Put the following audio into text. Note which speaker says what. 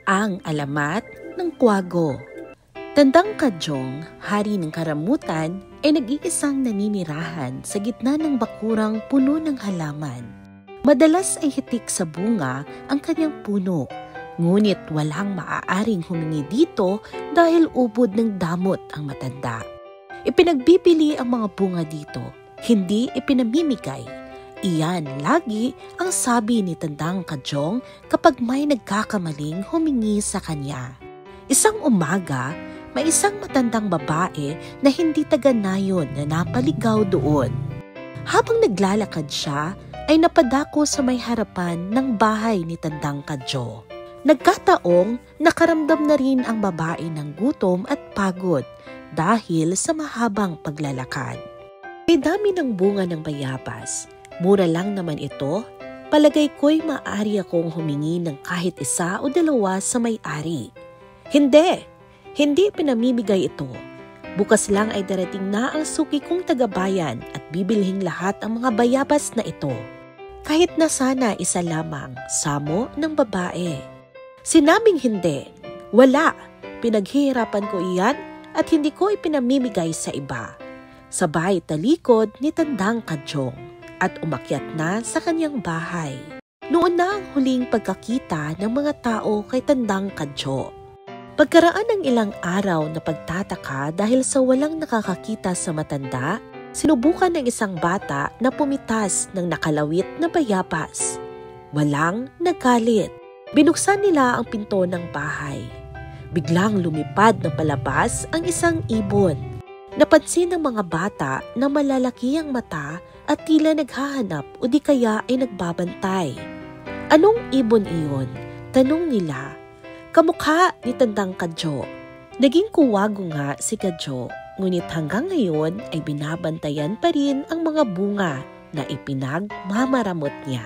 Speaker 1: Ang alamat ng Kwago. Tandang Kadyong, hari ng karamutan, ay nag-iisang naninirahan sa gitna ng bakurang puno ng halaman. Madalas ay hitik sa bunga ang kanyang puno, ngunit walang maaaring humingi dito dahil ubod ng damot ang matanda. Ipinagbibili ang mga bunga dito, hindi ipinamimigay. Iyan lagi ang sabi ni Tandang Kadyong kapag may nagkakamaling humingi sa kanya. Isang umaga, may isang matandang babae na hindi taga-nayon na napaligaw doon. Habang naglalakad siya, ay napadako sa may harapan ng bahay ni Tandang Kadyo. Nagkataong nakaramdam na rin ang babae ng gutom at pagod dahil sa mahabang paglalakad. May dami ng bunga ng bayabas. Mura lang naman ito, palagay ko'y maaari akong humingi ng kahit isa o dalawa sa may-ari. Hindi pinamimigay ito. Bukas lang ay darating na ang suki kong tagabayan at bibilhin lahat ang mga bayabas na ito. Kahit na sana isa lamang, samo ng babae. Sinabing hindi, wala, pinaghihirapan ko iyan at hindi ko ipinamimigay sa iba. Sabay talikod ni Tandang Kadyong at umakyat na sa kanyang bahay. Noon na ang huling pagkakita ng mga tao kay Tandang Kadyo. Pagkaraan ng ilang araw na pagtataka dahil sa walang nakakakita sa matanda, sinubukan ng isang bata na pumitas ng nakalawit na bayabas. Walang nagalit. Binuksan nila ang pinto ng bahay. Biglang lumipad na palabas ang isang ibon. Napansin ng mga bata na malalaki ang mata at tila naghahanap o di kaya ay nagbabantay. Anong ibon iyon? Tanong nila. Kamukha ni Tandang Kadyo. Naging kuwago nga si Kadyo, ngunit hanggang ngayon ay binabantayan pa rin ang mga bunga na ipinagmamaramot niya.